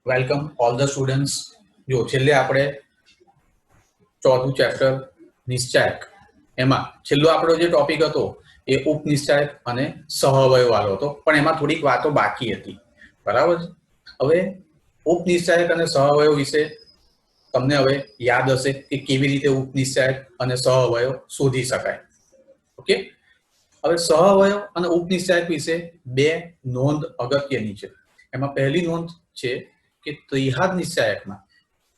Welcome all the students. જો છેલ્લે આપણે ચોથું ચેપ્ટર નિશ્ચાયક એમાં છેલ્લો આપણો જે ટોપિક હતો એ ઉપનિશ્ચાયક અને સહઅવયવ વાળો હતો, પણ એમાં થોડીક વાતો બાકી હતી. બરાબર છે. હવે ઉપનિશ્ચાયક અને સહઅવયવ વિશે તમને હવે યાદ હશે કે કેવી રીતે ઉપનિશ્ચાયક અને સહઅવયવ શોધી શકાય. ઓકે, હવે સહઅવયવ અને ઉપનિશ્ચાયક વિશે બે નોંધ અગત્યની છે. એમાં પહેલી નોંધ છે કે ત્રિહાદ નિશ્ચાયકમાં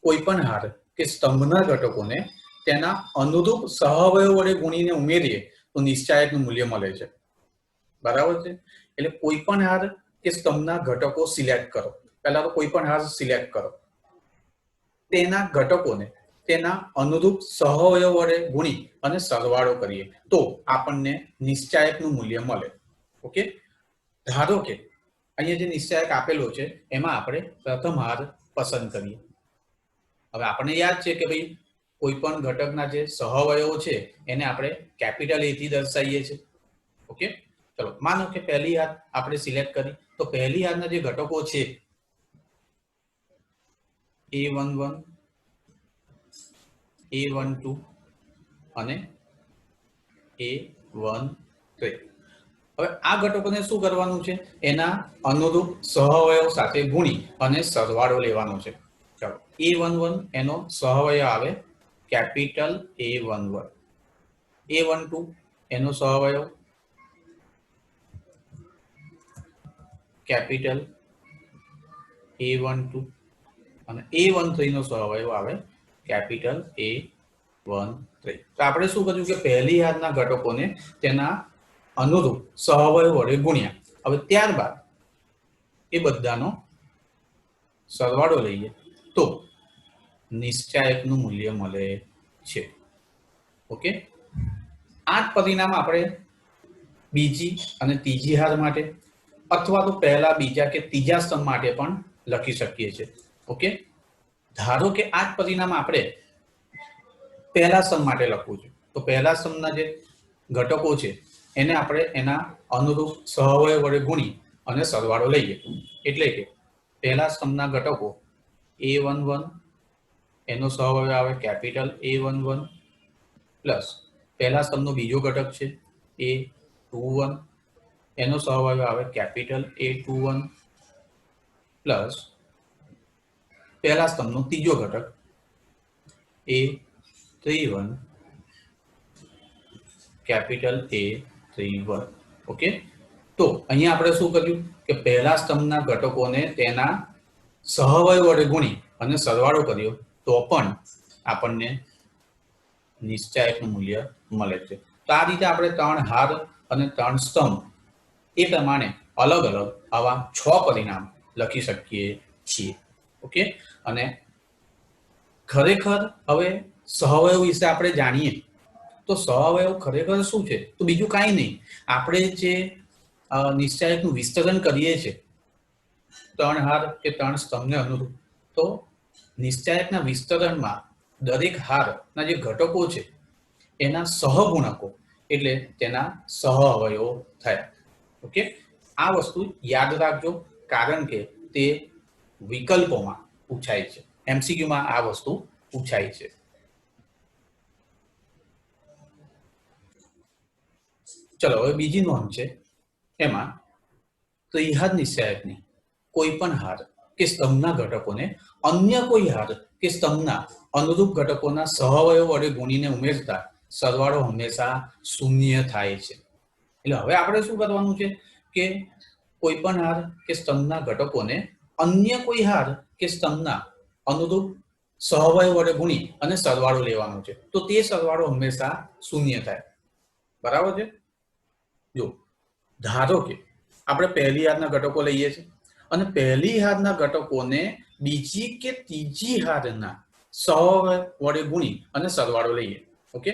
કોઈ પણ હાર કે સ્તંભના ઘટકોને તેના અનુરૂપ સહઅવયવ વડે ગુણીને ઉમેરીએ તો નિશ્ચાયકનું મૂલ્ય મળે છે. બરાબર છે. એટલે કોઈ પણ હાર કે સ્તંભના ઘટકો સિલેક્ટ કરો. પહેલા તો કોઈ પણ હાર સિલેક્ટ કરો, તેના ઘટકોને તેના અનુરૂપ સહઅવયવ વડે ગુણી અને સરવાળો કરીએ તો આપણને નિશ્ચાયકનું મૂલ્ય મળે. ઓકે, ધારો કે અહીંયા જે નિશ્ચાયક આપેલો છે એમાં આપણે પ્રથમ હાર પસંદ કરીએ. હવે આપણને યાદ છે કે ભાઈ કોઈ પણ ઘટકના જે સહઅવયવો છે એને આપણે કેપિટલ A થી દર્શાવીએ છીએ. ઓકે, ચલો માનો કે પહેલી હાર આપણે સિલેક્ટ કરી, તો પહેલી હારના જે ઘટકો છે A11, A12 અને A13. હવે આ ઘટકોને શું કરવાનું છે? એના અનુરૂપ સહઅવયવ સાથે ગુણી અને સરવાળો લેવાનો છે. ચાલો, A11 એનો સહઅવયવ આવે કેપિટલ A11, A12 એનો સહઅવયવ કેપિટલ A12 અને A13 નો સહઅવયવ આવે કેપિટલ A13. તો આપણે શું કર્યું કે પહેલી હારના ઘટકોને તેના અનુરૂપ સહઅવયવ વડે ગુણ્યા. હવે ત્યારબાદ એ બધાનો સરવાળો લઈએ તો નિશ્ચાયકનું મૂલ્ય મળે છે. ઓકે, આ પરિણામ આપણે બીજી અને ત્રીજી હાર માટે અથવા તો પહેલા, બીજા કે ત્રીજા સ્તંભ માટે પણ લખી શકીએ છીએ. ઓકે, ધારો કે આ જ પરિણામ આપણે પહેલા સ્તંભ માટે લખવું છે, તો પહેલા સ્તંભના જે ઘટકો છે એને આપણે એના અનુરૂપ સહઅવયવ વડે ગુણી અને સરવાળો લઈએ. એટલે કે પહેલા સ્તંભના ઘટકો A11 એનો સહઅવયવ આવે કેપિટલ A11 પ્લસ પહેલા સ્તંભનો બીજો ઘટક છે A21 એનો સહઅવયવ આવે કેપિટલ A21 પ્લસ પહેલા સ્તંભનો ત્રીજો ઘટક A31 કેપિટલ A31. ઓકે, તો અહીંયા આપણે શું કર્યું કે પહેલા સ્તંભના ઘટકોને તેના સહઅવયવ વડે ગુણી અને સરવાળો કર્યો તો પણ આપણને નિશ્ચાયકનું મૂલ્ય મળે છે. તો આ રીતે આપણે ત્રણ હાર અને ત્રણ સ્તંભ એ પ્રમાણે અલગ અલગ આવા 6 પરિણામ લખી શકીએ છીએ. ઓકે, અને ખરેખર હવે સહઅવયવ વિશે આપણે જાણીએ તો સહઅવયવ ખરેખર શું છે? તો બીજું કાંઈ નહીં, આપણે જે નિશ્ચાયકનું વિસ્તરણ કરીએ છીએ ત્રણ હાર કે ત્રણ સ્તંભને અનુરૂપ, તો નિશ્ચાયકના વિસ્તરણમાં દરેક હારના જે ઘટકો છે એના સહગુણકો એટલે તેના સહઅવયવો થયા. ઓકે, આ વસ્તુ યાદ રાખજો, કારણ કે તે વિકલ્પોમાં પૂછાય છે, MCQમાં આ વસ્તુ પૂછાય છે. ચલો, હવે બીજી નોંધ છે, એમાં ત્રિહાદ નિશ્ચાયકની કોઈ પણ હાર કે સ્તંભના ઘટકોને અન્ય કોઈ હાર કે સ્તંભના અનુરૂપ ઘટકોના સહઅવયવ વડે ગુણીને ઉમેરતા સરવાળો હંમેશા શૂન્ય થાય છે. એટલે હવે આપણે શું કરવાનું છે કે કોઈ પણ હાર કે સ્તંભના ઘટકોને અન્ય કોઈ હાર કે સ્તંભના અનુરૂપ સહઅવયવ વડે ગુણી અને સરવાળો લેવાનો છે, તો તે સરવાળો હંમેશા શૂન્ય થાય. બરાબર છે. જો ધારો કે આપણે પહેલી હારના ઘટકો લઈએ છીએ અને પહેલી હારના ઘટકોને બીજી કે ત્રીજી હારના સહઅવયવ વડે ગુણી અને સરવાળો લઈએ. ઓકે,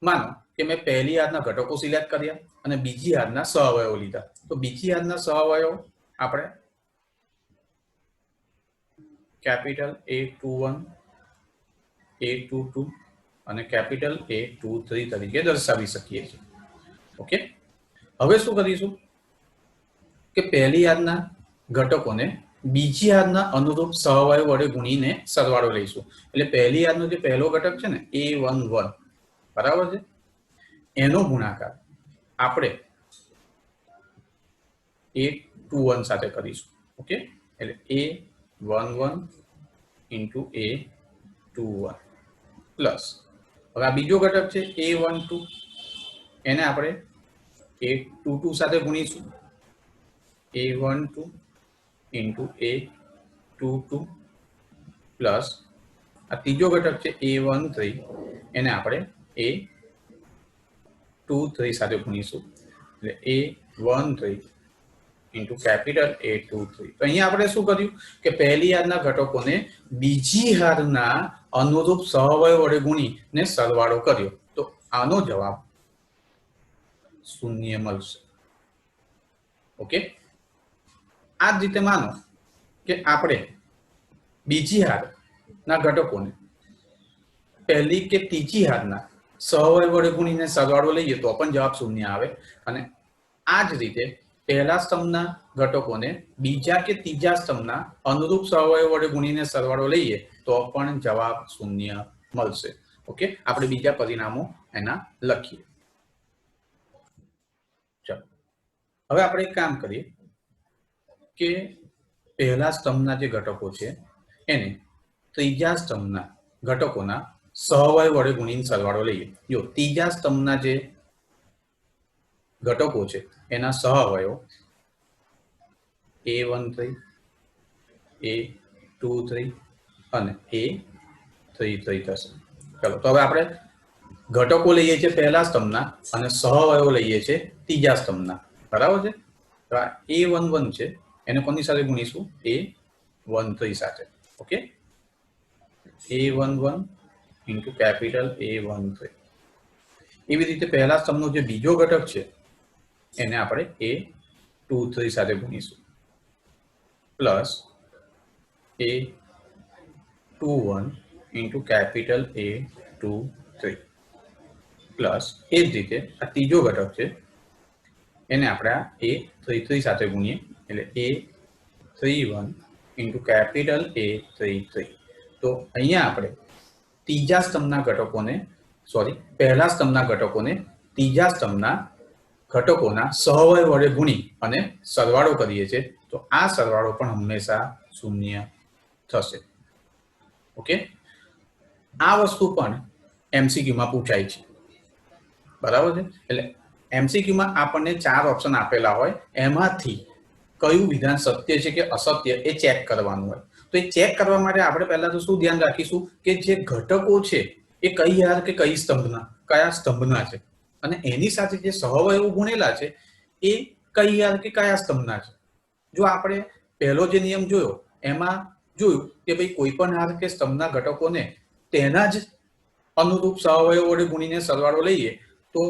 માનો કે મેં પહેલી હારના ઘટકો સિલેક્ટ કર્યા અને બીજી હારના સહઅવયવો લીધા, તો બીજી હારના સહઅવયવો આપણે કેપિટલ A21, A22 અને કેપિટલ A23 તરીકે દર્શાવી શકીએ છીએ. ઓકે, હવે શું કરીશું કે પહેલી હારના ઘટકોને બીજી હારના અનુરૂપ સહઅવયવ વડે ગુણીને સરવાળો લઈશું. એટલે પહેલી હારનો જે પહેલો ઘટક છે ને A11 બરાબર છે, એનો ગુણાકાર આપણે A21 સાથે કરીશું. ઓકે, એટલે A11 into A21 પ્લસ હવે આ બીજો ઘટક છે A12, એને આપણે A22 સાથે ગુણીશું. A12 into A22 પ્લસ આ ત્રીજો ઘટક છે A13, એને આપણે A23 સાથે ગુણીશું. એટલે A13 into capital A23. તો અહીંયા આપણે શું કર્યું કે પહેલી હારના ઘટકોને બીજી હારના અનુરૂપ સહઅવયવ વડે ગુણીને સરવાળો કર્યો. તો આનો જવાબ શૂન્ય મળશે. ઓકે, આ જ રીતે માનો કે આપણે બીજી હારના ઘટકોને પહેલી કે ત્રીજી હારના સહઅવયવ વડે ગુણીને સરવાળો લઈએ તો પણ જવાબ શૂન્ય આવે. અને આ જ રીતે પહેલા સ્તંભના ઘટકોને બીજા કે ત્રીજા સ્તંભના અનુરૂપ સહઅવયવ વડે ગુણીને સરવાળો લઈએ તો પણ જવાબ શૂન્ય મળશે. ઓકે, આપણે બીજા પરિણામો એના લખીએ. ચાલો હવે આપણે એક કામ કરીએ કે પહેલા સ્તંભના જે ઘટકો છે એને ત્રીજા સ્તંભના ઘટકોના સહઅવયવ વડે ગુણીને સરવાળો લઈએ. જો ત્રીજા સ્તંભના જે ઘટકો છે એના સહઅવયવ A13, A23 અને A33 થશે. ચલો તો હવે આપણે ઘટકો લઈએ છીએ પહેલા સ્તંભના અને સહઅવયવ લઈએ છીએ ત્રીજા સ્તંભના. બરાબર છે. તો આ A11 છે એને કોની સાથે ગુણીશું? A13 સાથે. Okay, A11 into capital A13. એવી રીતે પહેલા સ્તંભનો જે બીજો ઘટક છે એને આપણે A23 સાથે ગુણીશું plus A21 into capital A23 plus એ જ રીતે આ ત્રીજો ઘટક છે એને આપણે આ A33 સાથે ગુણીએ એટલે A31 into capital A33. તો અહીંયા આપણે ત્રીજા સ્તંભના ઘટકોને પહેલા સ્તંભના ઘટકોને ત્રીજા સ્તંભના ઘટકોના સહઅવયવ વડે ગુણી અને સરવાળો કરીએ છીએ તો આ સરવાળો પણ હંમેશા શૂન્ય થશે. ઓકે, આ વસ્તુ પણ એમસીક્યુમાં પૂછાય છે. બરાબર છે. એટલે એમસીક્યુમાં આપણને 4 ઓપ્શન આપેલા હોય, એમાંથી કયું વિધાન સત્ય છે કે અસત્ય એ ચેક કરવાનું હોય. તો એ ચેક કરવા માટે આપણે પહેલા તો શું ધ્યાન રાખીશું કે જે ઘટકો છે એ કઈ હાર કે કઈ સ્તંભના કયા સ્તંભના છે અને એની સાથે જે સહઅવયવ ગુણેલા છે એ કઈ હાર કે કયા સ્તંભના છે. જો આપણે પહેલો જે નિયમ જોયો એમાં જોયું કે ભાઈ કોઈ પણ હાર કે સ્તંભના ઘટકોને તેના જ અનુરૂપ સહઅવયવ વડે ગુણીને સરવાળો લઈએ તો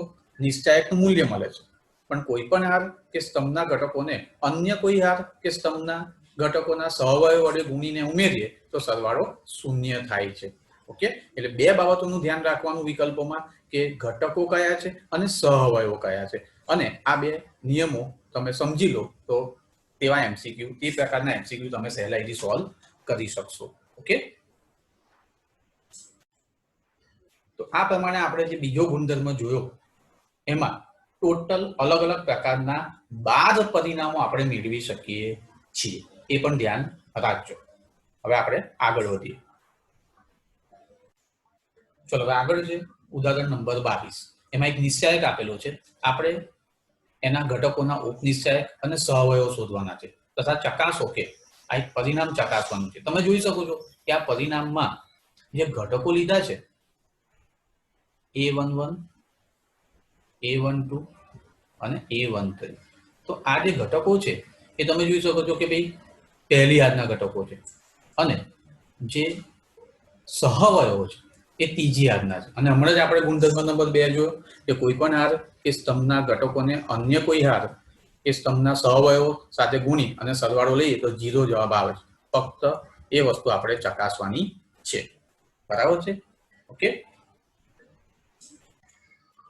નિશ્ચાયકનું મૂલ્ય મળે છે. પણ કોઈ પણ હાર કે સ્તંભના ઘટકોને અન્ય કોઈ હાર કે સ્તંભના ઘટકોના સહઅવયવ વડે ગુણીને ઉમેરીએ તો સરવાળો શૂન્ય થાય છે. ઓકે, એટલે બે બાબતોનું ધ્યાન રાખવાનું વિકલ્પોમાં કે ઘટકો કયા છે અને સહઅવયવો કયા છે. અને આ બે નિયમો તમે સમજી લો તો તેવા એમસીક્યુ તે પ્રકારના એમસીક્યુ તમે સહેલાઈથી સોલ્વ કરી શકશો. ઓકે, તો આ પ્રમાણે આપણે જે બીજો ગુણધર્મ જોયો એમાં ટોટલ અલગ અલગ પ્રકારના 12 પરિણામો આપણે મેળવી શકીએ છીએ. એ પણ ધ્યાન રાખજો. હવે આપણે આગળ વધીએ. ચલો હવે આગળ છે ઉદાહરણ નંબર 22. એમાં એક નિશ્ચાયક આપેલો છે. આપણે એના ઘટકોના ઉપનિશ્ચાયક અને સહઅવયવ શોધવાના છે તથા ચકાસો કે આ એક પરિણામ ચકાસવાનું છે. તમે જોઈ શકો છો કે આ પરિણામમાં જે ઘટકો લીધા છે A11, A12 અને A13. તો આ જે ઘટકો છે એ તમે જોઈ શકો છો કે ભાઈ પહેલી હારના ઘટકો છે અને જે સહઅવયવો છે એ ત્રીજી હારના છે. અને હમણાં જ આપણે ગુણધર્મ નંબર 2 જોયો કે કોઈ પણ હાર કે સ્તંભના ઘટકોને અન્ય કોઈ હાર કે સ્તંભના સહઅવયવો સાથે ગુણી અને સરવાળો લઈએ તો 0 જવાબ આવે છે. ફક્ત એ વસ્તુ આપણે ચકાસવાની છે. બરાબર છે. ઓકે,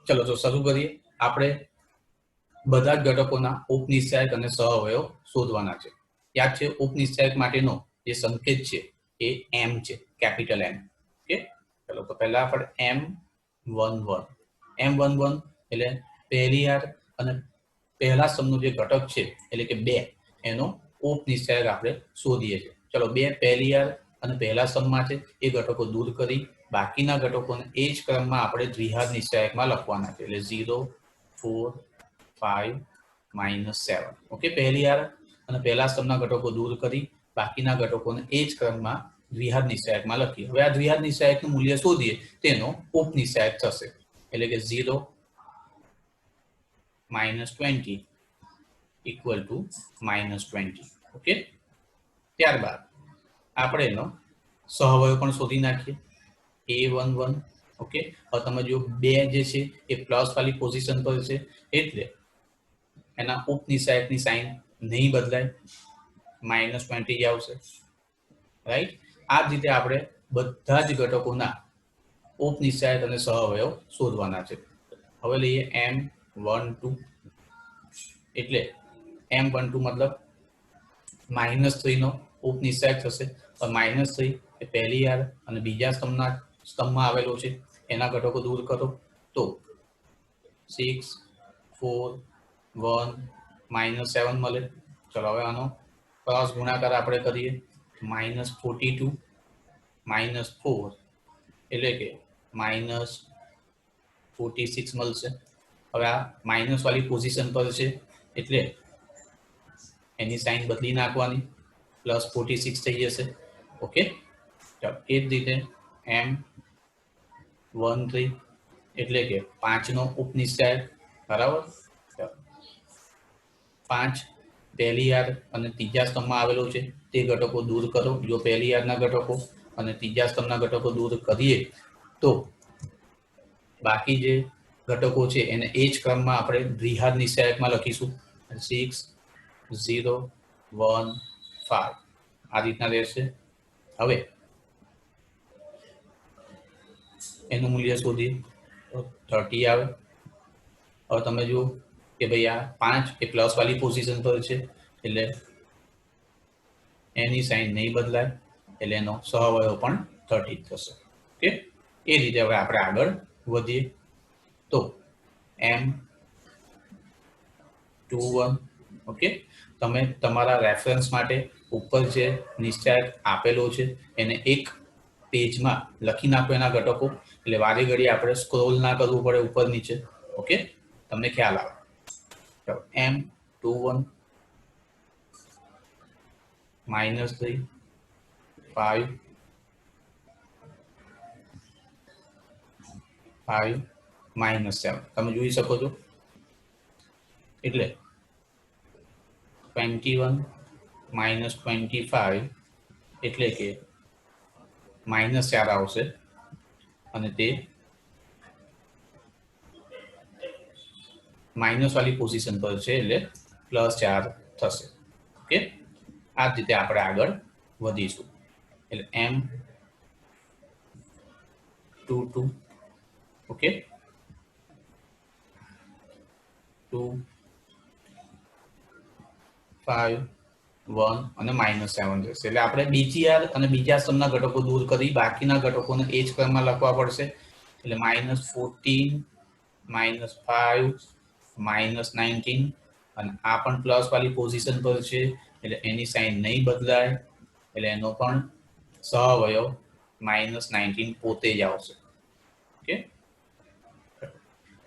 ચલો તો શરૂ કરીએ. આપણે બધા જ ઘટકોના ઉપનિશ્ચાયક અને સહઅવયવ શોધવાના છે. યાદ છે ઉપનિશ્ચાયક માટેનો જે સંકેત છે એ એમ છે, કેપિટલ એમ. ઓકે, ચલો તો પહેલા આપણે M11 એટલે પહેલી યાર અને પહેલા સ્તંભનો જે ઘટક છે એટલે કે 2 એનો ઉપનિશ્ચાયક આપણે શોધીએ છીએ. ચલો 2 પહેલી યાર અને પહેલા સ્તંભમાં છે, એ ઘટકો દૂર કરી બાકીના ઘટકોને એ જ ક્રમમાં આપણે દ્વિઘાત નિશ્ચાયકમાં લખવાના છે, એટલે 0 4 5 -7. ઓકે, પહેલી યાર અને પહેલા સ્તંભના ઘટકો દૂર કરી બાકીના ઘટકોને એ જ ક્રમમાં દ્વિઘાત નિશ્ચાયકમાં લખીએ. હવે આ દ્વિઘાત નિશ્ચાયકનું મૂલ્ય શોધીએ તેનો ઉપનિશ્ચાયક થશે, એટલે કે 0 -20 equal to -20. ઓકે, ત્યારબાદ આપણે એનો સહવયો પણ શોધી નાખીએ. A11. ઓકે, હવે તમે જો 2 જે છે એ પ્લસ વાળી પોઝિશન પર છે એટલે એના ઉપનિશ્ચાયકની સાઇન નહીં બદલાય, -20 જ આવશે, રાઈટ. આ જ રીતે આપણે બધા જ ઘટકોના ઉપનિશ્ચાયક અને સહવયો શોધવાના છે. હવે લઈએ M12 એટલે M12 મતલબ -3 નો ઉપનિશ્ચાયક થશે. -3 એ પહેલી યાર અને બીજા સ્તંભમાં આવેલો છે, એના ઘટકો દૂર કરો તો 6 4 1 -7 મળે. ચલો હવે આનો ક્રોસ ગુણાકાર આપણે કરીએ, -42 -4 એટલે કે -46 મળશે. હવે આ માઇનસ વાળી પોઝિશન પર છે એટલે એની સાઇન બદલી નાખવાની, +46 થઈ જશે. ઓકે, ચાલો એ જ રીતે M13 એટલે કે 5 નો ઉપનિશ્ચાયક, બરાબર. 5 પહેલી યાર અને ત્રીજા સ્તંભમાં આવેલો છે, તે ઘટકો દૂર કરો. જો પહેલી યારના ઘટકો અને ત્રીજા સ્તંભના ઘટકો દૂર કરીએ તો બાકી જે ઘટકો છે એને એ જ ક્રમમાં આપણે દ્વિઘાત નિશ્ચાયકમાં લખીશું, 6 0 1 5 આ રીતના રહેશે. હવે એનું મૂલ્ય શોધીએ તો 30 આવે. હવે તમે જુઓ કે ભાઈ આ 5 એ પ્લસ વાળી પોઝિશન પર છે એટલે એની સાઇન નહીં બદલાય, એટલે એનો સહવયો પણ 30 થશે. ઓકે, એ રીતે હવે આપણે આગળ વધીએ તો M21. ઓકે, તમે તમારા રેફરન્સ માટે ઉપર જે નિશ્ચાયક આપેલો છે એને એક પેજમાં લખી નાખો એના ઘટકો, એટલે વારે ઘડી આપણે સ્ક્રોલ ના કરવું પડે ઉપર નીચે. ઓકે, તમને ખ્યાલ આવે. M21 -3 5 -7 તમે જોઈ શકો છો. એટલે 21 -25 એટલે કે -4 આવશે અને તે માઇનસ વાળી પોઝિશન પર છે એટલે +4 થશે. ઓકે, આ જ રીતે આપણે આગળ વધીશું. એટલે M22. ઓકે, 2 5 1 અને -7 જશે. એટલે આપણે બીજી યાર અને બીજા સ્તંભના ઘટકો દૂર કરી બાકીના ઘટકોને એ જ ક્રમમાં લખવા પડશે, એટલે -14 -5 -19 અને આ પણ પ્લસ વાળી પોઝિશન પર છે એટલે એની સાઇન નહીં બદલાય, એટલે એનો પણ સહવયો -19 પોતે જ આવશે. ઓકે,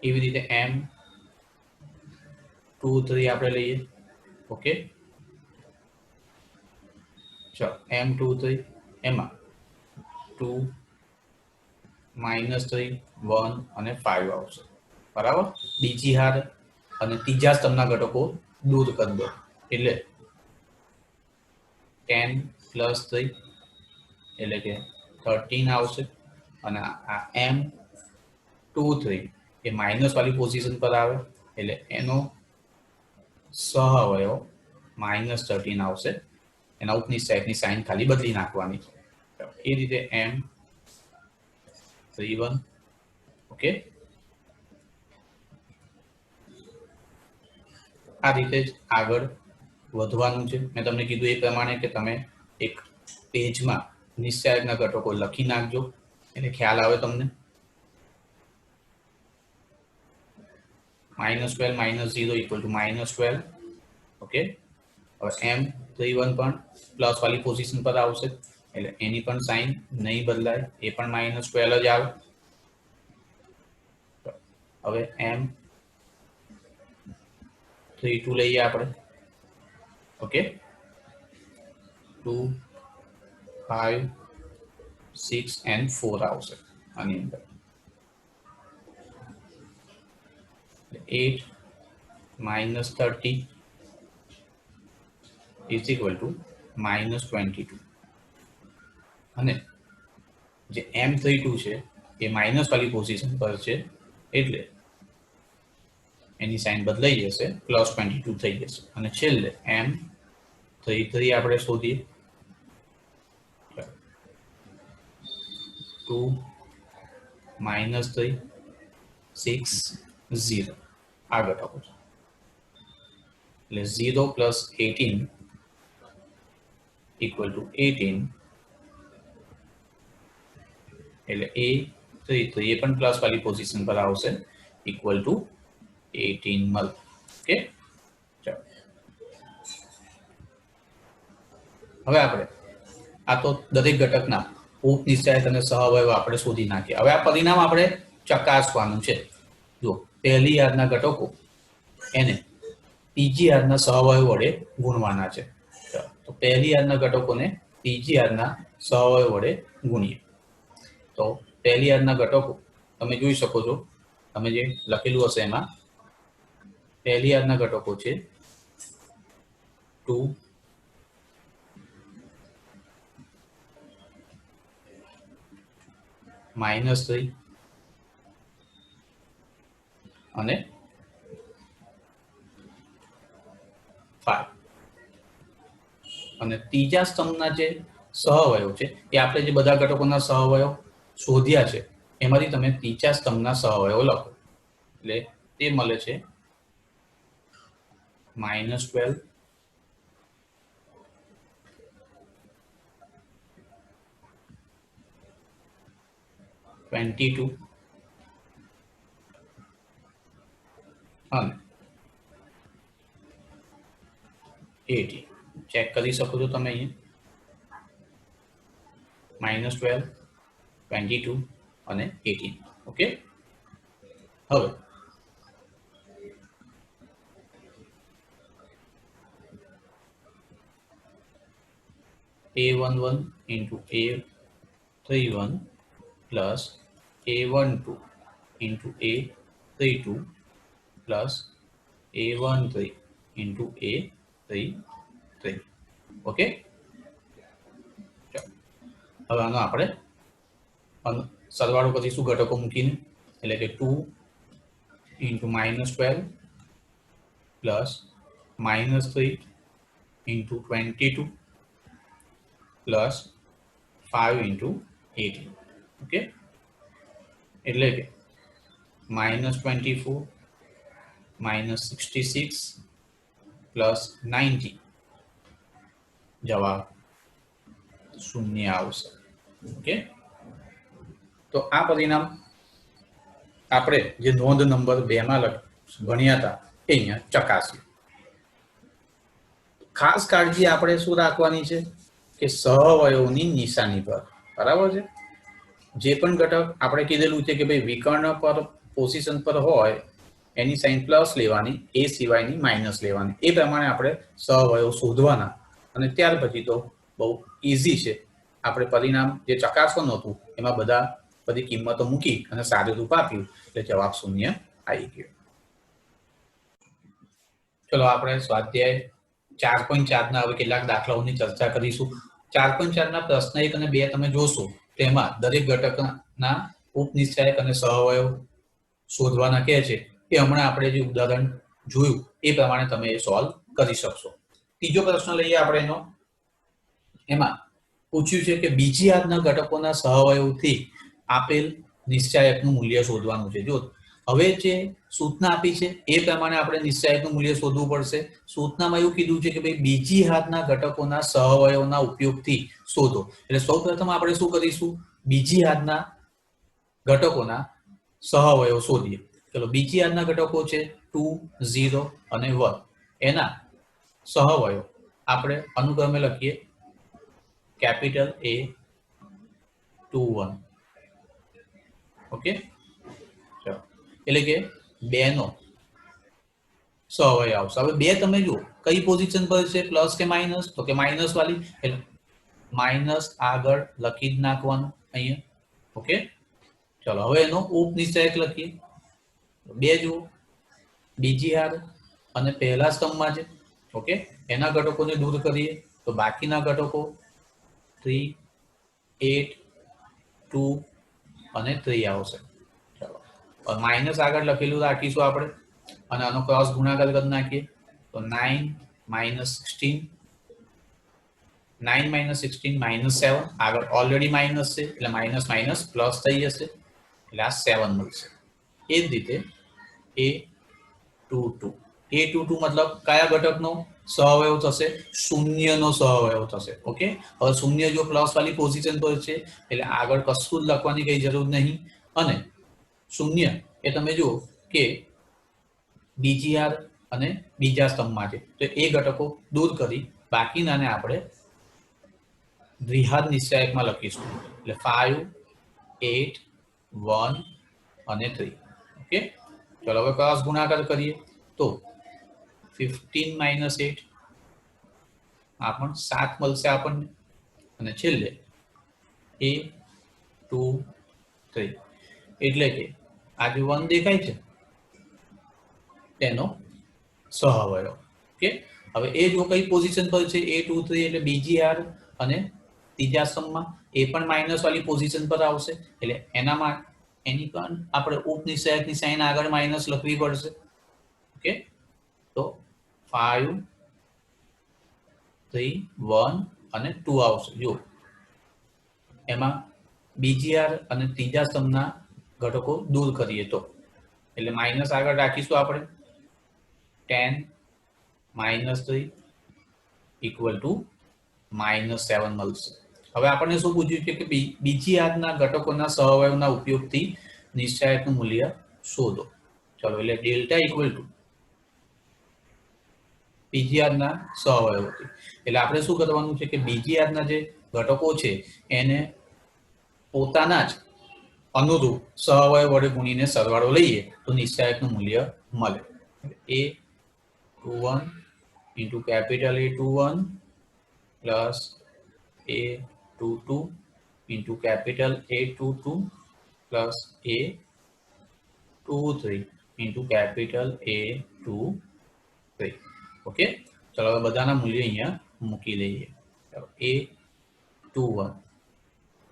એવી રીતે M23 આપણે લઈએ. ઓકે, ચલો M23 એમાં 2 -3 1 અને 5 આવશે, બરાબર. બીજી હાર અને ત્રીજા સ્તંભના ઘટકો દૂર કરી દો એટલે 10 + 3 એટલે કે 13 આવશે. અને આ M23 એ માઇનસ વાળી પોઝિશન પર આવે એટલે એનો સહવયો -13 આવશે. એના ઉપનિશ્ચાયકની સાઇન ખાલી બદલી નાખવાની. એ રીતે M31. ઓકે, આ રીતે જ આગળ વધવાનું છે. મેં તમને કીધું એ પ્રમાણે કે તમે એક પેજમાં નિશ્ચાયકના ઘટકો લખી નાખજો એટલે ખ્યાલ આવે તમને. -12 - 0 = -12. ઓકે, હવે M31 પણ પ્લસ વાળી પોઝિશન પર આવશે એટલે એની પણ સાઇન નહીં બદલાય, એ પણ -12 જ આવે. હવે M32 લઈએ આપણે. ઓકે, 2, 5, 6 and 4 આવશે આની અંદર. 8 - 30 = -22. અને જે M32 છે એ માઇનસ વાળી પોઝિશન પર છે એટલે એની સાઇન બદલાઈ જશે, +22 થઈ જશે. અને છેલ્લે M33 આપણે શોધીએ. 2 - 3 6 0 આ ઘટકો છે એટલે 0 + 18 = 18 એટલે A33 એ પણ પ્લસ વાળી પોઝિશન પર આવશે =18 મળે. ઓકે, ચાલો હવે આપણે આ તો દરેક ઘટકના ઉપનિશ્ચાયક અને સહઅવયવ આપણે શોધી નાખ્યા. હવે આ પરિણામ આપણે ચકાસવાનું છે. જો પહેલી યાદના ઘટકો એને ત્રીજી યાદના સહઅવયવ વડે ગુણવાના છે. તો પહેલી યાદના ઘટકોને ત્રીજી યાદના સહઅવયવ વડે ગુણીએ. તો પહેલી યાદના ઘટકો તમે જોઈ શકો છો, તમે જે લખેલું હશે એમાં પહેલી યાદના ઘટકો છે 2 -3 અને 5. અને ત્રીજા સ્તંભના જે સહઅવયવ છે એ આપણે જે બધા ઘટકોના સહઅવયવ શોધ્યા છે એમાંથી તમે ત્રીજા સ્તંભના સહઅવયવ લખો એટલે તે મળે છે -12 22 અને 18. ચેક કરી શકો છો તમે અહીંયા -12 22 અને 18. ઓકે, હવે A11 × A31 plus A12 × A32 plus A13 × A33. Okay, ચાલો હવે આનો આપણે સરવાળો કરીશું ઘટકો મૂકીને એટલે કે 2 × -12 plus -3 × 22 plus 5 × 18. ઓકે, એટલે કે -24 -66 plus 90 જવાબ 0 આવશે. ઓકે, તો આ પરિણામ આપણે જે નોંધ નંબર 2 માં ભણ્યા હતા એ અહીંયા ચકાસ્યું. ખાસ કાળજી આપણે શું રાખવાની છે કે સહઅવયવની નિશાની પર, બરાબર છે. જે પણ ઘટક આપણે કીધેલું છે કે ભાઈ વિકર્ણ પર પોઝિશન પર હોય એની સાઇન પ્લસ લેવાની, એ સિવાયની માઇનસ લેવાની. એ પ્રમાણે આપણે સહઅવયવ શોધવાના અને ત્યાર પછી તો બહુ ઈઝી છે. આપણે પરિણામ જે ચકાસવાનું હતું એમાં બધી કિંમતો મૂકી અને સાદું રૂપ આપ્યું એટલે જવાબ 0 આવી ગયો. ચલો આપણે સ્વાધ્યાય 4.4 ના હવે કેટલાક દાખલાઓની ચર્ચા કરીશું. 4.4 ના પ્રશ્ન 1 અને 2 તમે જોશો તેમાં દરેક ઘટકના ઉપનિશ્ચાયક અને સહઅવયવ શોધવાના કહે છે. એ હમણાં આપણે જે ઉદાહરણ જોયું એ પ્રમાણે તમે એ સોલ્વ કરી શકશો. ત્રીજો પ્રશ્ન લઈએ આપણે એનો. એમાં પૂછ્યું છે કે બીજી યાદના ઘટકોના સહઅવયવથી આપેલ નિશ્ચાયકનું મૂલ્ય શોધવાનું છે. જો હવે જે સૂચના આપી છે એ પ્રમાણે આપણે નિશ્ચાયકનું મૂલ્ય શોધવું પડશે. સૂચનામાં એવું કીધું છે કે ભાઈ બીજી હાથના ઘટકોના સહઅવયવના ઉપયોગથી શોધો. એટલે સૌપ્રથમ આપણે શું કરીશું? બીજી હાથના ઘટકોના સહઅવયવ શોધીએ. ચલો, બીજી હાથના ઘટકો છે 2, 0 અને 1. એના સહઅવયવ આપણે અનુક્રમે લખીએ કેપિટલ A 2 1. ઓકે, ચલો, એટલે કે 2 નો સહઅવયવ આવશે. હવે 2 તમે જુઓ કઈ પોઝિશન પર છે, પ્લસ કે માઇનસ? તો કે માઇનસ વાળી, એટલે માઇનસ આગળ લખી જ નાખવાનું અહીંયા. ઓકે, ચલો, હવે એનો ઉપનિશ્ચાયક લખીએ. 2 જુઓ, બીજી હાર અને પહેલા સ્તંભમાં છે. ઓકે, એના ઘટકોને દૂર કરીએ તો બાકીના ઘટકો 3, 8, 2 અને 3 આવશે. ચલો, માઇનસ આગળ લખેલું રાખીશું આપણે અને આનો ક્રોસ ગુણાકાર કરી નાખીએ તો 9 -16, 9 - 16 -7. આગળ ઓલરેડી માઇનસ છે એટલે માઇનસ માઇનસ પ્લસ થઈ જશે એટલે આ 7 મળશે. એ જ રીતે A22, A22 મતલબ કયા ઘટકનો સહઅવયવ થશે? શૂન્યનો સહઅવયવ થશે. ઓકે, હવે શૂન્ય જો પ્લસ વાળી પોઝિશન પર છે એટલે આગળ કશું જ લખવાની કઈ જરૂર નહીં. અને શૂન્ય એ તમે જુઓ કે બીજી હાર અને બીજા સ્તંભમાં છે, તો એ ઘટકો દૂર કરી બાકીનાને આપણે દ્વિઘાત નિશ્ચાયકમાં લખીશું. એટલે 5, 8, 1 અને 3. ઓકે, ચલો, હવે ક્રોસ ગુણાકાર કરીએ તો 15 - 8 આ પણ 7 મળશે આપણને. અને છેલ્લે A23, એટલે કે આ જે 1 દેખાય છે તેનો સહઅવયવ. ઓકે, હવે એ જો કઈ પોઝિશન પર છે A23 એટલે બીજી હાર અને ત્રીજા સ્તંભમાં, એ પણ માઇનસ વાળી પોઝિશન પર આવશે એટલે એનામાં એની પણ આપણે ઉપનિશ્ચાયકની સાઇન આગળ માઇનસ લખવી પડશે. ઓકે, તો 5, 3, 1 અને 2 આવશે. જો એમાં બીજી હાર અને ત્રીજા સ્તંભના ઘટકો દૂર કરીએ તો એટલે માઇનસ આગળ રાખીશું આપણે 10 - 3 = -7 મળશે. હવે આપણને શું પૂછ્યું છે કે બીજી હાથના ઘટકોના સહઅવયવના ઉપયોગથી નિશ્ચાયકનું મૂલ્ય શોધો. ચલો, એટલે ડેલ્ટા બીજી હાથના સહઅવયવથી, એટલે આપણે શું કરવાનું છે કે બીજી હાથના જે ઘટકો છે એને પોતાના જ અનુરૂપ સહઅવયવ વડે ગુણીને સરવાળો લઈએ તો નિશ્ચાયકનું મૂલ્ય મળે. A21 × capital A21 plus A22 × capital A22 plus A23 × capital A23. Okay, ચલો, હવે બધાના મૂલ્ય અહીંયા મૂકી દઈએ. A21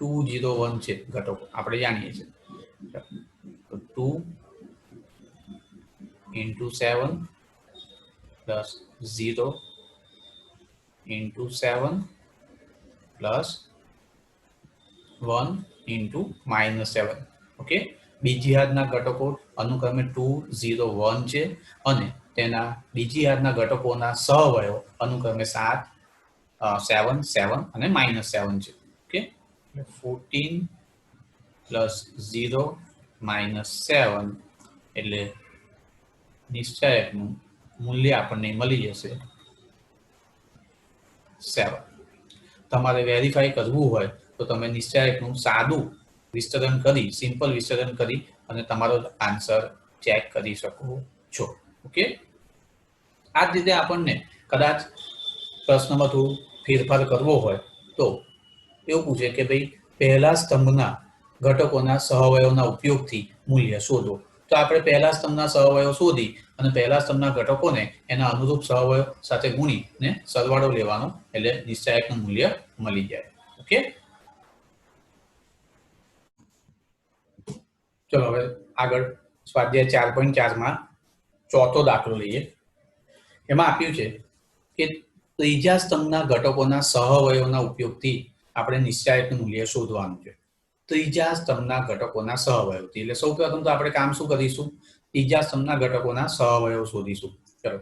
201 છે ઘટકો આપણે જાણીએ છીએ. તો 2 × 7 પ્લસ 0 × 7 પ્લસ 1 × -7. ઓકે, બીજી હાથના ઘટકો અનુક્રમે 2, 0, 1 છે અને તેના બીજી હાથના ઘટકોના સહઅવયવ અનુક્રમે 7, 7, 7 અને -7 છે. ઓકે, 14 પ્લસ 0 -7 એટલે નિશ્ચાયકનું મૂલ્ય આપણને મળી જશે 7. તમારે વેરીફાઈ કરવું હોય તો તમે નિશ્ચાયકનું સાદું વિસ્તરણ કરી, સિમ્પલ વિસ્તરણ કરી અને તમારો આન્સર ચેક કરી શકો છો. ઓકે, આ જ રીતે આપણને કદાચ પ્રશ્નમાં થોડું ફેરફાર કરવો હોય તો એવું પૂછે કે ભાઈ પહેલા સ્તંભના ઘટકોના સહઅવયવના ઉપયોગથી મૂલ્ય શોધો. તો આપણે પહેલા સ્તંભના સહઅવયવ શોધી અને પહેલા સ્તંભના ઘટકોને એના અનુરૂપ સહઅવયવ સાથે ગુણીને સરવાળો લેવાનો એટલે નિશ્ચાયકનું મૂલ્ય મળી જાય. ઓકે, ચલો, હવે આગળ સ્વાધ્યાય 4.4 ચોથો દાખલો લઈએ. એમાં આપ્યું છે કે ત્રીજા સ્તંભના ઘટકોના સહઅવયવના ઉપયોગથી આપણે નિશ્ચાયકનું મૂલ્ય શોધવાનું છે. ત્રીજા સ્તંભના ઘટકોના સહઅવયવથી. એટલે સૌપ્રથમ તો આપણે કામ શું કરીશું? ત્રીજા સ્તંભના ઘટકોના સહઅવયવ શોધીશું. ચલો,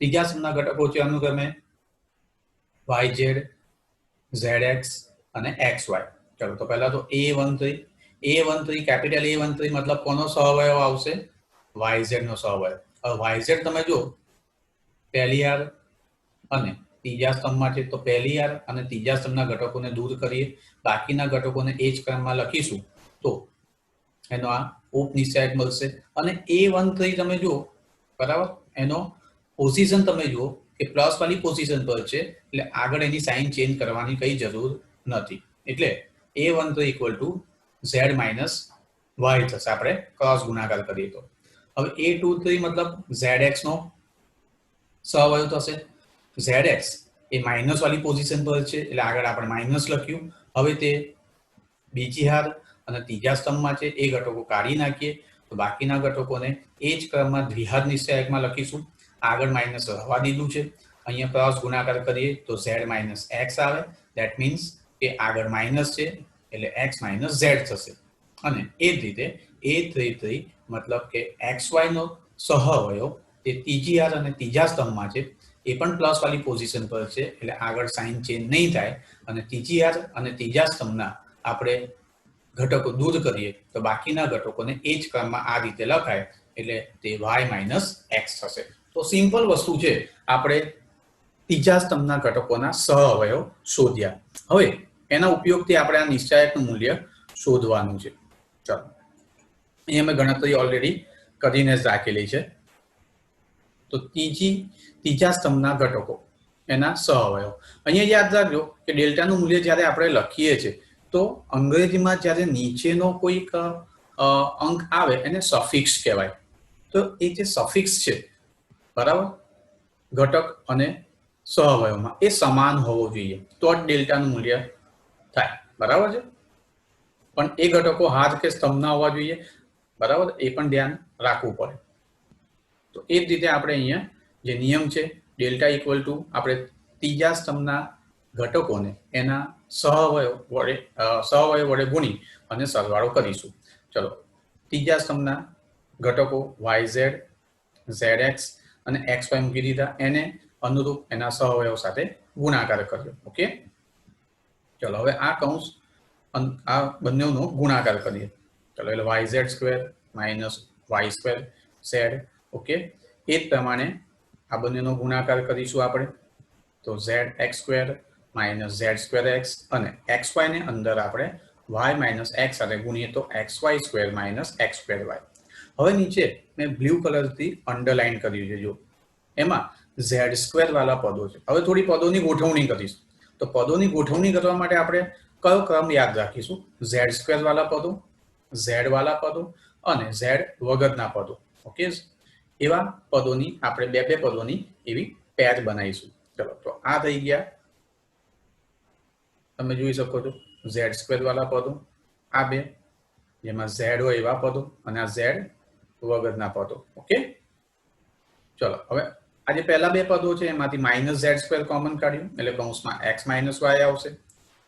ત્રીજા સ્તંભના ઘટકો છે અનુક્રમે yz, zx અને xy. ચલો, તો પહેલા તો a13 કેપિટલ A13 મતલબ કોનો સહઅવયવ આવશે? yz નો સહઅવયવ. હવે yz તમે જો પહેલી હાર અને ત્રીજા સ્તંભમાં છે, તો પહેલી હાર અને ત્રીજા સ્તંભના ઘટકોને દૂર કરીએ, બાકીના ઘટકોને એ જ ક્રમમાં લખીશું તો એનો આ ઉપનિશ્ચાયક મળશે. અને A13 તમે જુઓ, બરાબર, એનો પોઝિશન તમે જુઓ કે પ્લસ વાળી પોઝિશન પર છે, એટલે આગળ એની સાઇન ચેન્જ કરવાની કઈ જરૂર નથી. એટલે A13 equal to z minus y થશે, આપણે ક્રોસ ગુણાકાર કરીએ તો. હવે A23 મતલબ zx નો સહઅવયવ થશે. zx એ માઇનસ વાળી પોઝિશન પર છે, એટલે આગળ આપણે માઇનસ લખ્યું. હવે તે બીજી હાર અને ત્રીજા સ્તંભમાં છે, એ ઘટકો કાઢી નાખીએ તો બાકીના ઘટકોને એ જ ક્રમમાં દ્વિઘાત નિશ્ચાયકમાં લખીશું. આગળ માઇનસ રહેવા દીધું છે, અહીંયા ક્રોસ ગુણાકાર કરીએ તો z માઇનસ x આવે. ધેટ મીન્સ કે આગળ માઇનસ છે, એટલે x માઇનસ z થશે. અને એ જ રીતે A33 મતલબ કે xy નો સહઅવયવ તે ત્રીજી હાર અને ત્રીજા સ્તંભમાં છે, એ પણ પ્લસ વાળી પોઝિશન પર છે, એટલે આગળ સાઇન ચેન્જ નહીં થાય. અને ત્રીજી હાર અને ત્રીજા સ્તંભના આપણે ઘટકો દૂર કરીએ તો બાકીના ઘટકોને એ જ ક્રમમાં આ રીતે લખાય, એટલે તે y માઇનસ x થશે. તો સિમ્પલ વસ્તુ છે, આપણે ત્રીજા સ્તંભના ઘટકોના સહઅવયવ શોધ્યા. હવે એના ઉપયોગથી આપણે આ નિશ્ચાયકનું મૂલ્ય શોધવાનું છે. ચાલો, અહીંયા મેં ગણતરી ઓલરેડી કરીને જ રાખેલી છે. તો ત્રીજા સ્તંભના ઘટકો એના સહઅવયવ. અહીંયા યાદ રાખજો કે ડેલ્ટાનું મૂલ્ય જ્યારે આપણે લખીએ છીએ તો અંગ્રેજીમાં જ્યારે નીચેનો કોઈક અંક આવે એને સફિક્સ કહેવાય. તો એ જે સફિક્સ છે, બરાબર, ઘટક અને સહઅવયવમાં એ સમાન હોવો જોઈએ, તો જ ડેલ્ટાનું મૂલ્ય થાય. બરાબર છે. પણ એ ઘટકો હાથ કે સ્તંભના હોવા જોઈએ, બરાબર, એ પણ ધ્યાન રાખવું પડે. તો એ જ રીતે આપણે અહીંયા જે નિયમ છે, ડેલ્ટા ઇક્વલ ટુ આપણે ત્રીજા સ્તંભના ઘટકોને એના સહઅવયવ વડે ગુણી અને સરવાળો કરીશું. ચલો, ત્રીજા સ્તંભના ઘટકો yz, zx અને xy મૂકી દીધા, એને અનુરૂપ એના સહઅવયવ સાથે ગુણાકાર કર્યો. ઓકે, ચલો હવે આ કૌંસ આ બંનેનો ગુણાકાર કરીએ. ચલો, એટલે yz square minus y square z. Okay, એ જ પ્રમાણે આ બંનેનો ગુણાકાર કરીશું આપણે, તો zx square minus z square x અને xy ને અંદર આપણે y માઇનસ x સાથે ગુણીએ તો xy square minus x square y. હવે નીચે મેં બ્લુ કલરથી અંડરલાઇન કર્યું છે, જો એમાં z સ્ક્વેર વાળા પદો છે. હવે થોડી પદોની ગોઠવણી કરીશું. તો પદોની ગોઠવણી કરવા માટે આપણે કયો ક્રમ યાદ રાખીશું? z સ્ક્વેર વાળા પદો, z વાળા પદો અને z વગરના પદો. ઓકે, એવા પદોની આપણે બે પદોની એવી પેર બનાવીશું. ચલો, તો આ થઈ ગયા, તમે જોઈ શકો છો z સ્ક્વેર વાળા પદો, આ બે જેમાં z હોય એવા પદો અને આ z વગરના પદો. ઓકે, ચલો હવે આ જે પહેલા બે પદો છે એમાંથી માઇનસ z સ્ક્વેર કોમન કાઢ્યું, એટલે કૌંસમાં x માઇનસ y આવશે.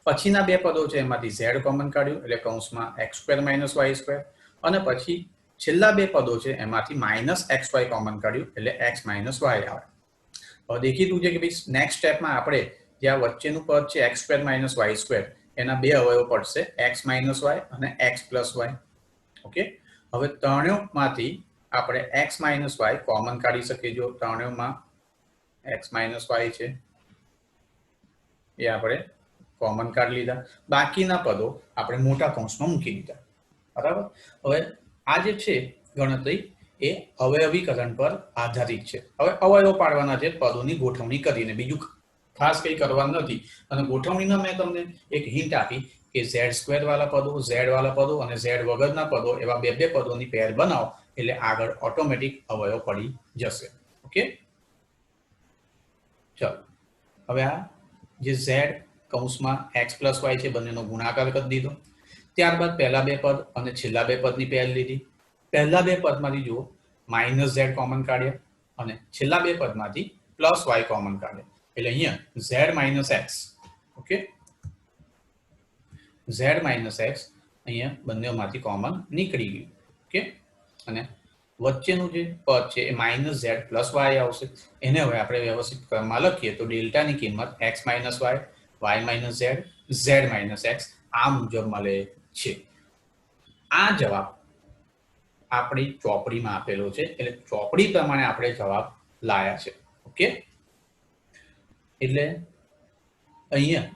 પછીના બે પદો છે એમાંથી z કોમન કાઢ્યું, એટલે કૌંસમાં x square minus y square. અને પછી છેલ્લા બે પદો છે એમાંથી માઇનસ xy કોમન કાઢ્યું, એટલે x માઇનસ y આવે. હવે દેખીતું છે કે ભાઈ નેક્સ્ટ સ્ટેપમાં આપણે જે આ વચ્ચેનું પદ છે x square minus y square, એના બે અવયવ પડશે x માઇનસ y અને x પ્લસ y. ઓકે, હવે ત્રણેયમાંથી આપણે x માઇનસ y કોમન કાઢી શકીએ. જો ત્રણેયમાં x માઇનસ y છે એ આપણે કોમન કાઢી લીધા, બાકીના પદો આપણે મોટા કૌંસમાં મૂકી દીધા. બરાબર. હવે આ જે છે ગણતરી એ અવયવીકરણ પર આધારિત છે. હવે અવયવ પાડવાના છે પદોની ગોઠવણી કરીને, બીજું ખાસ કંઈ કરવાનું નથી. અને ગોઠવણીમાં મેં તમને એક હિન્ટ આપી કે z સ્ક્વેર વાળા પદો, z વાળા પદો અને z વગરના પદો એવા બે પદોની પેર બનાવો, એટલે આગળ ઓટોમેટિક અવયવ પડી જશે. ઓકે, ચલો હવે આ જે z કૌંસમાં x પ્લસ y છે બંનેનો ગુણાકાર કરી દીધો. ત્યારબાદ પહેલા બે પદ અને છેલ્લા બે પદની પેર લીધી. પહેલા બે પદમાંથી જુઓ માઇનસ z કોમન કાઢ્યા અને છેલ્લા બે પદમાંથી પ્લસ y કોમન કાઢ્યા, એટલે અહીંયા z minus x. Okay, z minus x અહીંયા બંનેમાંથી કોમન નીકળી ગયું. ઓકે, અને વચ્ચેનું જે પદ છે એ -z + y આવશે. એને હવે આપણે વ્યવસ્થિત ક્રમમાં લખીએ તો ડેલ્ટાની કિંમત x - y, y - z, z - x આ મુજબ મળે છે. આ જવાબ આપણી ચોપડીમાં આપેલો છે, એટલે ચોપડી પ્રમાણે આપણે જવાબ લાયા છે. ઓકે, એટલે અહીંયા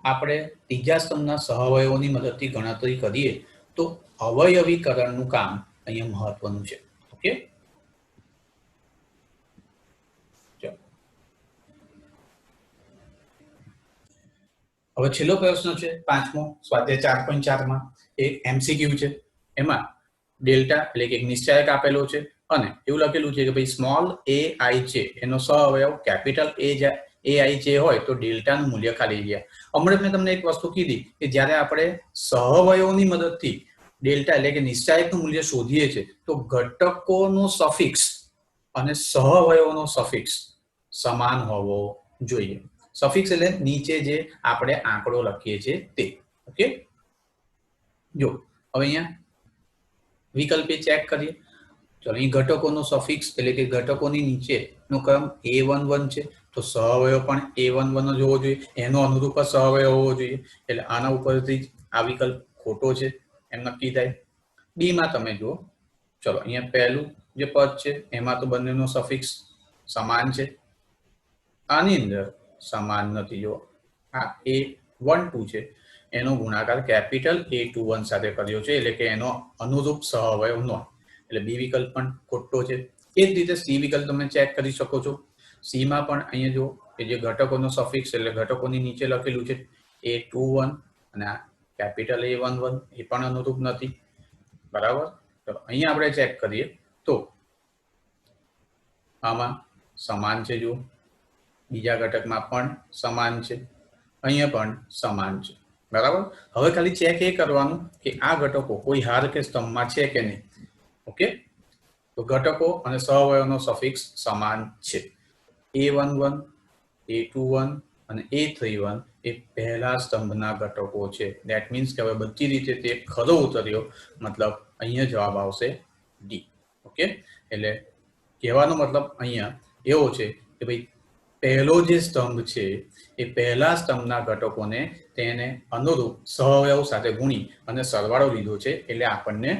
આપણે ત્રીજા સ્તંભના સહઅવયવોની મદદથી ગણતરી કરીએ તો અવયવીકરણનું કામ અહીંયા મહત્વનું છે. ઓકે, હવે છેલ્લો પ્રશ્ન છે 5મો સ્વાધ્યાય 4.4 માં એક MCQ છે. એમાં ડેલ્ટા એટલે કે એક નિશ્ચાયક આપેલો છે અને એવું લખેલું છે કે ભાઈ સ્મોલ ai છે એનો સહઅવયવ કેપિટલ ai છે હોય તો ડેલ્ટાનું મૂલ્ય ખાલી જગ્યા. હમણાં મેં તમને એક વસ્તુ કીધી કે જ્યારે આપણે સહઅવયવોની મદદથી ડેલ્ટા એટલે કે નિશ્ચાયકનું મૂલ્ય શોધીએ છીએ તો ઘટકોનો સફિક્સ અને સહઅવયવોનો સફિક્સ સમાન હોવો જોઈએ. સફિક્સ એટલે નીચે જે આપણે આંકડો લખીએ છીએ તે. ઓકે, જો હવે અહીંયા વિકલ્પે ચેક કરીએ. ચલો, અહીં ઘટકોનો સફિક્સ એટલે કે ઘટકોની નીચેનો ક્રમ a11 છે તો સહઅવયવ પણ a11 જ હોવો જોઈએ, એનો અનુરૂપ સહઅવયવ હોવો જોઈએ. એટલે આના ઉપરથી આ વિકલ્પ ખોટો છે એમ નક્કી થાય. બી માં તમે જુઓ, ચલો અહીંયા પહેલું જે પદ છે એમાં તો બંનેનો સફિક્સ સમાન છે, આની અંદર સમાન નથી. જો આ a12 છે એનો ગુણાકાર કેપિટલ A21 સાથે કર્યો છે, એટલે કે એનો અનુરૂપ સહઅવયવ નો, એટલે બી વિકલ્પ પણ ખોટો છે. એ જ રીતે સી વિકલ્પ તમે ચેક કરી શકો છો. સી માં પણ અહીંયા જો કે જે ઘટકોનો સફિક્સ એટલે ઘટકોની નીચે લખેલું છે A21 અને આ કેપિટલ A11 એ પણ અનુરૂપ નથી. બરાબર, તો અહીંયા આપણે ચેક કરીએ તો આમાં સમાન છે. જો બીજા ઘટકમાં પણ સમાન છે, અહીંયા પણ સમાન છે. બરાબર, હવે ખાલી ચેક એ કરવાનું કે આ ઘટકો કોઈ હાર કે સ્તંભમાં છે કે નહીં. ઓકે, તો ઘટકો અને સહઅવયવનો સફિક્સ સમાન છે. A11, A21 અને A31 એ પહેલા સ્તંભના ઘટકો છે. ધેટ મીન્સ કે હવે બધી રીતે તે ખરો ઉતર્યો, મતલબ અહીંયા જવાબ આવશે ડી. ઓકે, એટલે કહેવાનો મતલબ અહીંયા એવો છે કે ભાઈ પહેલો જે સ્તંભ છે એ પહેલા સ્તંભના ઘટકોને તેને અનુરૂપ સહઅવયવ સાથે ગુણી અને સરવાળો લીધો છે, એટલે આપણને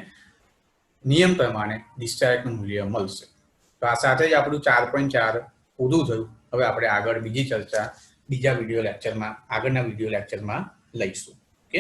નિયમ પ્રમાણે ડિસ્ચાર્જનું મૂલ્ય મળશે. તો આ સાથે જ આપણું 4.4 પૂરું થયું. હવે આપણે આગળ બીજી ચર્ચા આગળના વિડીયો લેક્ચરમાં લઈશું. ઓકે.